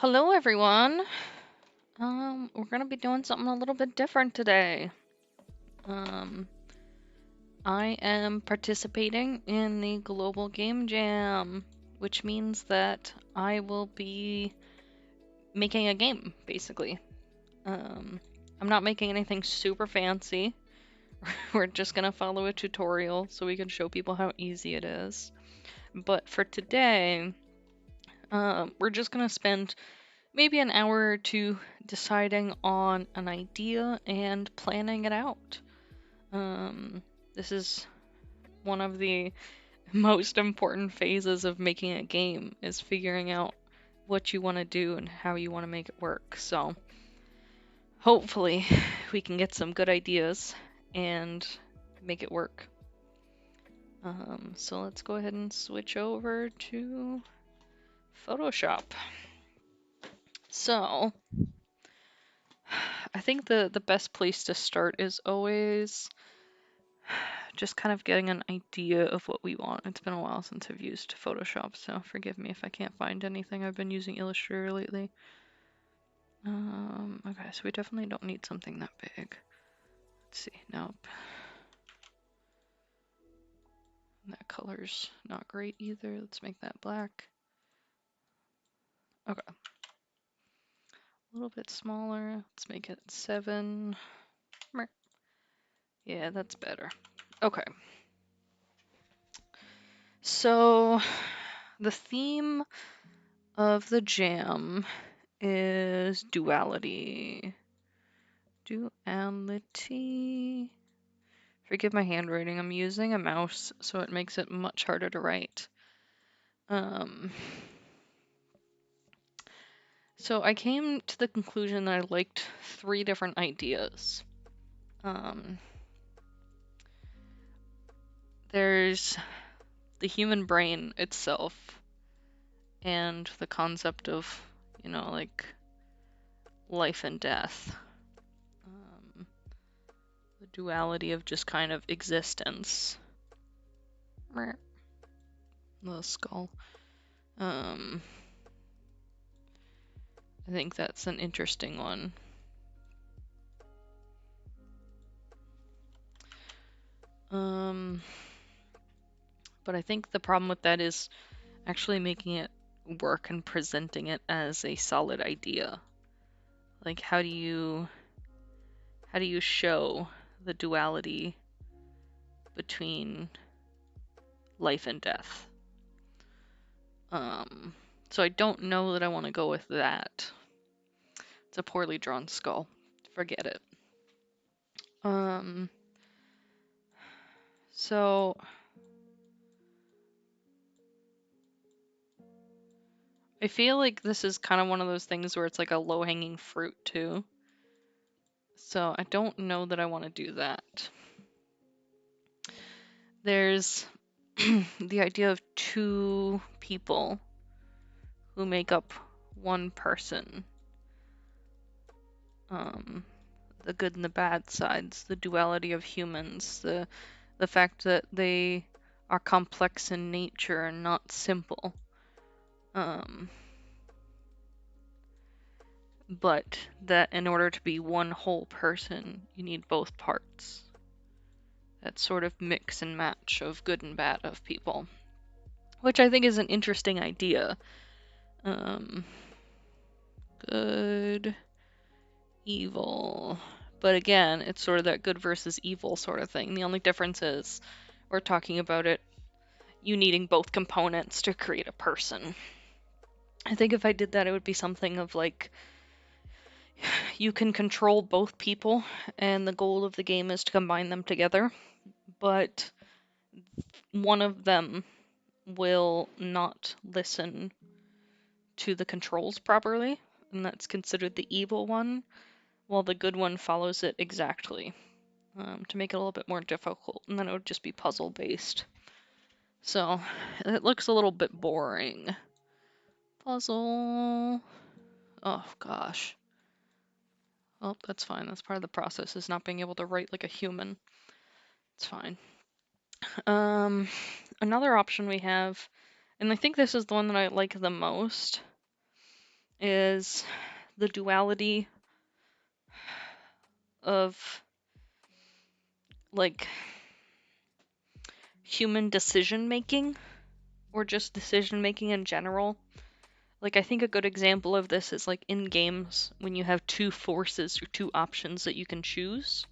Hello, everyone. We're gonna be doing something a little bit different today. Um, I am participating in the Global Game Jam, which means that I will be making a game, basically. Um, I'm not making anything super fancy. We're just gonna follow a tutorial so we can show people how easy it is. But for today, we're just gonna spend maybe an hour or two deciding on an idea and planning it out. This is one of the most important phases of making a game, is figuring out what you want to do and how you want to make it work. So hopefully we can get some good ideas and make it work. So let's go ahead and switch over to Photoshop. So I think the best place to start is always just kind of getting an idea of what we want. It's been a while since I've used Photoshop, so forgive me if I can't find anything. I've been using Illustrator lately. Okay, so we definitely don't need something that big. Let's see, nope. That color's not great either. Let's make that black. Okay. A little bit smaller. Let's make it 7. Yeah, that's better. Okay. So the theme of the jam is duality. Duality. Forgive my handwriting. I'm using a mouse, so it makes it much harder to write. So I came to the conclusion that I liked 3 different ideas. There's the human brain itself and the concept of, like life and death. The duality of just kind of existence. The skull. I think that's an interesting one. But I think the problem with that is actually making it work and presenting it as a solid idea. Like, how do you show the duality between life and death? So I don't know that I want to go with that. It's a poorly drawn skull. Forget it. So I feel like this is kind of one of those things where it's like a low-hanging fruit too. So I don't know that I want to do that. There's the idea of 2 people who make up one person. The good and the bad sides, the duality of humans, the fact that they are complex in nature and not simple. But that in order to be one whole person, you need both parts. That sort of mix and match of good and bad of people, which I think is an interesting idea. Good, evil. But again, it's sort of that good versus evil sort of thing. The only difference is we're talking about it, you needing both components to create a person. I think if I did that, it would be something of like, you can control both people, and the goal of the game is to combine them together, but one of them will not listen to the controls properly, and that's considered the evil one, while the good one follows it exactly, to make it a little bit more difficult, and then it would just be puzzle based. So it looks a little bit boring. Puzzle. Oh gosh. Well, that's fine. That's part of the process, is not being able to write like a human. It's fine. Another option we have, and I think this is the one that I like the most, is the duality of like human decision making, or just decision making in general. Like, I think a good example of this is like in games when you have two forces or two options that you can choose.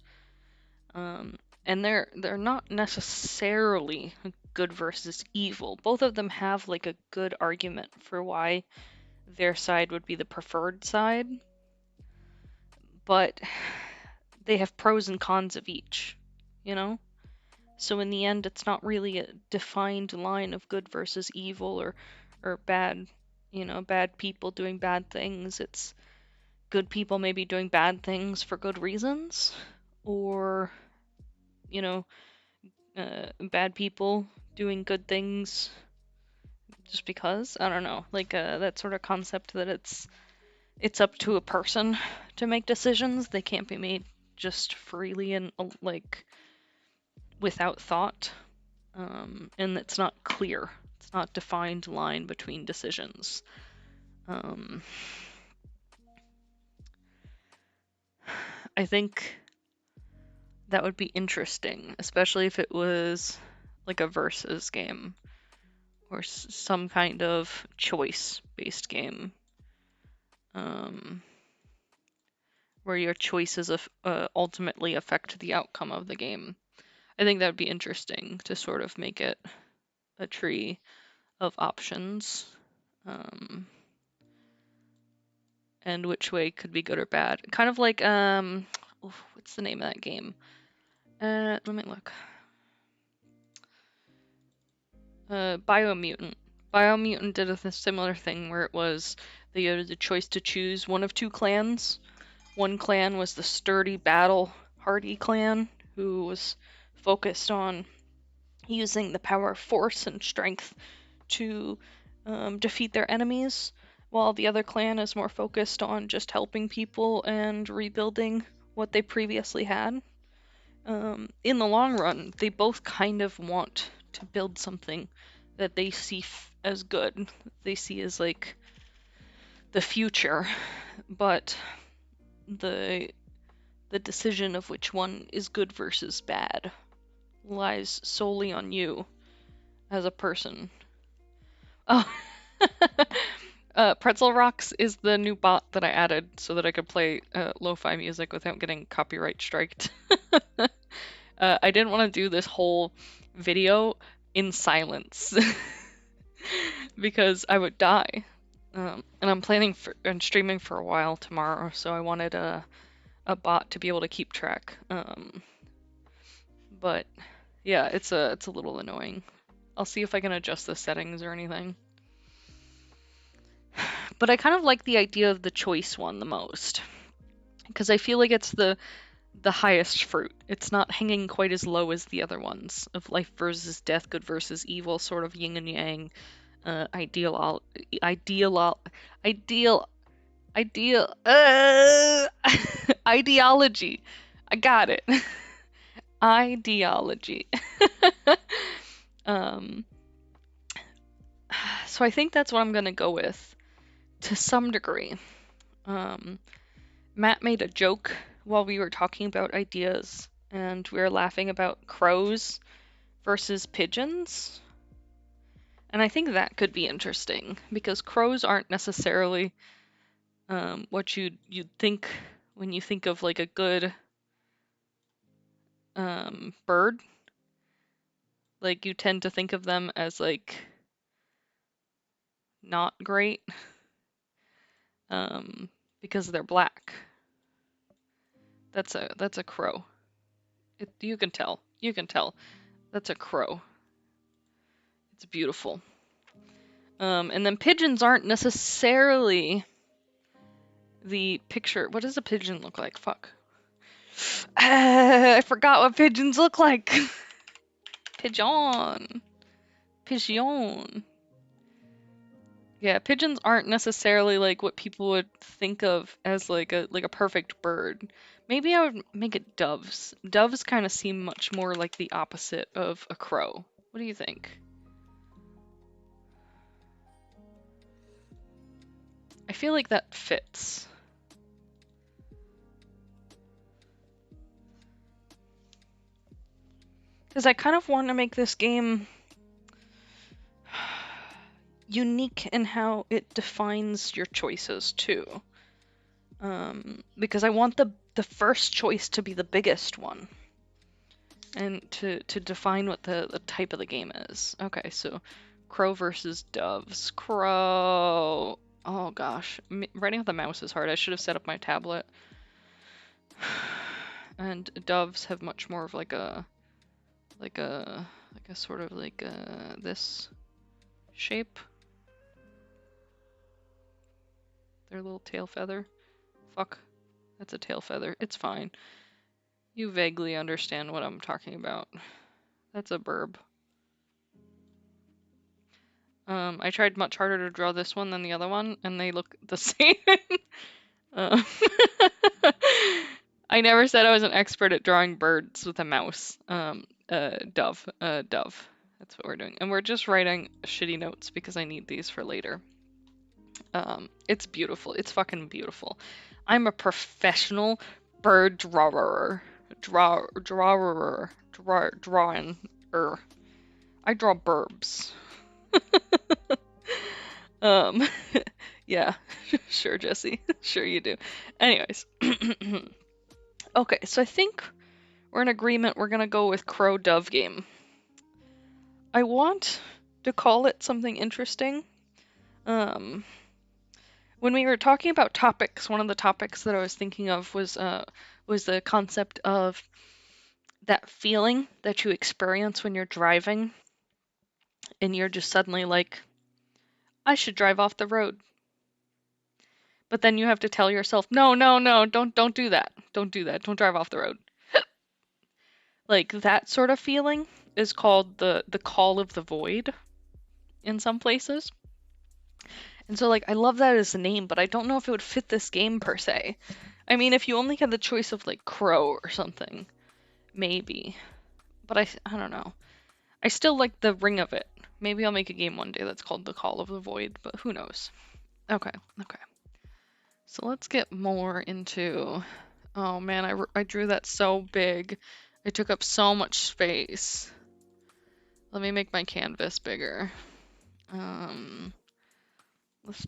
And they're not necessarily good versus evil. Both of them have like a good argument for why their side would be the preferred side, but they have pros and cons of each, you know? So in the end, it's not really a defined line of good versus evil, or bad, bad people doing bad things. It's good people maybe doing bad things for good reasons, or, bad people doing good things just because. I don't know, like that sort of concept that it's up to a person to make decisions. They can't be made just freely and like without thought. And it's not clear. It's not defined line between decisions. I think that would be interesting, especially if it was like a versus game or some kind of choice-based game, where your choices ultimately affect the outcome of the game. I think that would be interesting to sort of make it a tree of options, and which way could be good or bad. Kind of like what's the name of that game? Let me look. Biomutant. Biomutant did a similar thing where it was you had the choice to choose one of two clans. One clan was the sturdy, battle-hardy clan, who was focused on using the power of force and strength to defeat their enemies, while the other clan is more focused on just helping people and rebuilding what they previously had. In the long run, they both kind of want to build something that they see as good, they see as like the future, but the decision of which one is good versus bad lies solely on you as a person. Oh, Pretzel Rocks is the new bot that I added so that I could play lo-fi music without getting copyright striked. I didn't want to do this whole video in silence because I would die. And I'm planning on streaming for a while tomorrow, so I wanted a bot to be able to keep track. But yeah, it's a little annoying. I'll see if I can adjust the settings or anything. But I kind of like the idea of the choice one the most, because I feel like it's the highest fruit. It's not hanging quite as low as the other ones of life versus death, good versus evil, sort of yin and yang, ideal, ideology. I got it. Ideology. So I think that's what I'm gonna go with, to some degree. Matt made a joke while we were talking about ideas, and we were laughing about crows versus pigeons. And I think that could be interesting, because crows aren't necessarily what you'd think when you think of like a good bird. Like, you tend to think of them as like not great, because they're black. That's a crow. You can tell. That's a crow. It's beautiful. And then pigeons aren't necessarily the picture. What does a pigeon look like? Fuck. I forgot what pigeons look like. Pigeon. Yeah, pigeons aren't necessarily like what people would think of as like a perfect bird. Maybe I would make it doves. Doves kind of seem much more like the opposite of a crow. What do you think? I feel like that fits. Because I kind of want to make this game unique in how it defines your choices too. Because I want the first choice to be the biggest one. And to define what the type of the game is. Okay, so crow versus doves. Crow. Oh gosh, writing with the mouse is hard. I should have set up my tablet. And doves have much more of like a sort of like this shape. Their little tail feather. Fuck, that's a tail feather. It's fine. You vaguely understand what I'm talking about. That's a burb. I tried much harder to draw this one than the other one, and they look the same. Um, I never said I was an expert at drawing birds with a mouse. Dove. Dove. That's what we're doing. And we're just writing shitty notes because I need these for later. It's beautiful. It's fucking beautiful. I'm a professional bird drawer. Drawing. I draw burbs. Yeah, sure, Jesse. Sure you do. Anyways. Okay, so I think we're in agreement. We're gonna go with Crow Dove game. I want to call it something interesting. When we were talking about topics, one of the topics that I was thinking of was the concept of that feeling that you experience when you're driving and you're just suddenly like, I should drive off the road. But then you have to tell yourself, no, don't do that. Don't do that. Don't drive off the road. Like that sort of feeling is called the call of the void in some places. And so like I love that as a name, but I don't know if it would fit this game per se. I mean, if you only had the choice of like Crow or something, maybe. But I don't know. I still like the ring of it. Maybe I'll make a game one day that's called The Call of the Void, but who knows. Okay. So let's get more into... Oh man, I drew that so big. It took up so much space. Let me make my canvas bigger. Let's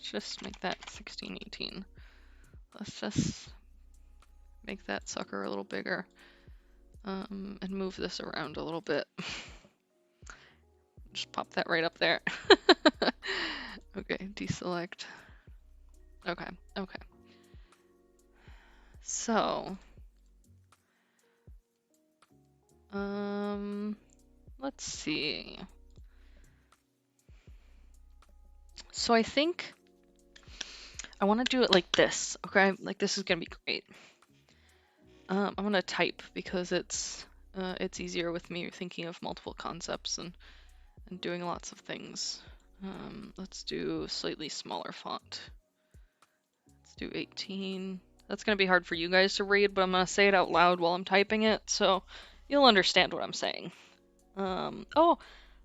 just make that 1618. Let's just make that sucker a little bigger. And move this around a little bit. Just pop that right up there. Okay, deselect. Okay. So, let's see. So I think I want to do it like this, okay? Like this is gonna be great. I'm gonna type because it's easier with me thinking of multiple concepts and doing lots of things. Let's do slightly smaller font. Let's do 18. That's gonna be hard for you guys to read, but I'm gonna say it out loud while I'm typing it, so you'll understand what I'm saying. Oh,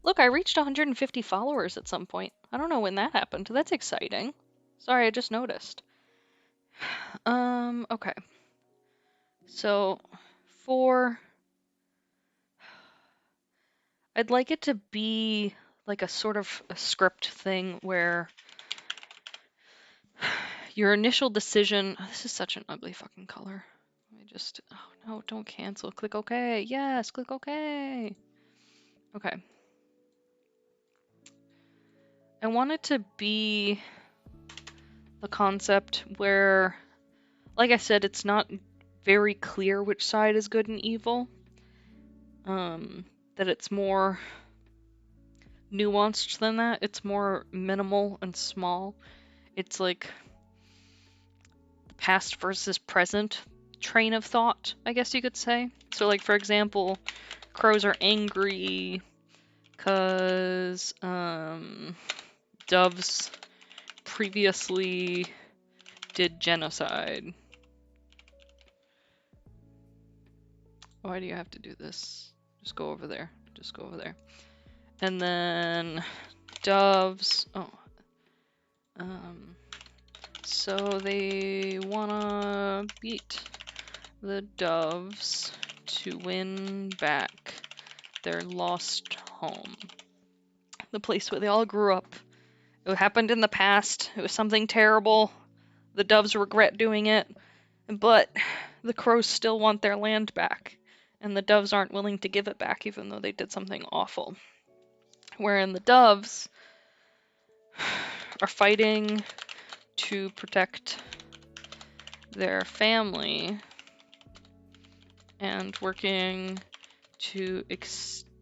look, I reached 150 followers at some point. I don't know when that happened. That's exciting. Sorry, I just noticed. Okay. So, I'd like it to be like a sort of a script thing where your initial decision... Oh, this is such an ugly fucking color. Let me just... Oh no, don't cancel. Click OK. Yes, click OK. Okay. I want it to be the concept where, like I said, it's not very clear which side is good and evil. That it's more nuanced than that. It's more minimal and small. It's like the past versus present train of thought, I guess you could say. So like, for example, crows are angry because doves previously did genocide. Why do you have to do this? Just go over there. Just go over there. And then doves... Oh. So they wanna beat the doves to win back their lost home. The place where they all grew up. It happened in the past. It was something terrible. The doves regret doing it, but the crows still want their land back, and the doves aren't willing to give it back even though they did something awful. Wherein the doves are fighting to protect their family and working to expand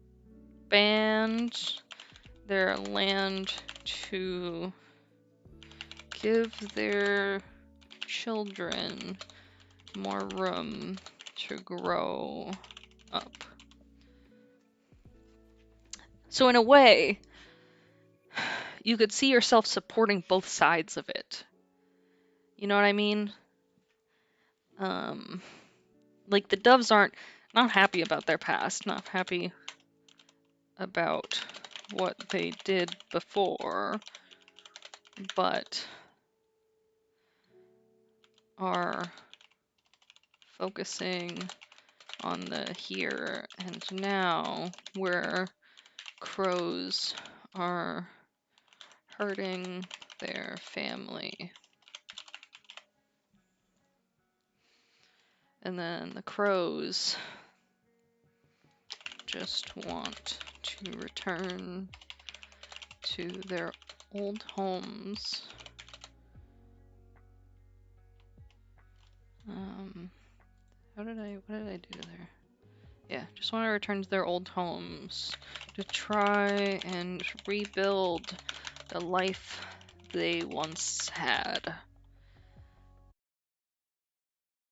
their land to give their children more room to grow up. So in a way, you could see yourself supporting both sides of it. You know what I mean? Like the doves aren't not happy about their past, not happy about what they did before, but are focusing on the here and now, where crows are hurting their family. And then the crows just want to return to their old homes. What did I do there? Yeah, just want to return to their old homes to try and rebuild the life they once had.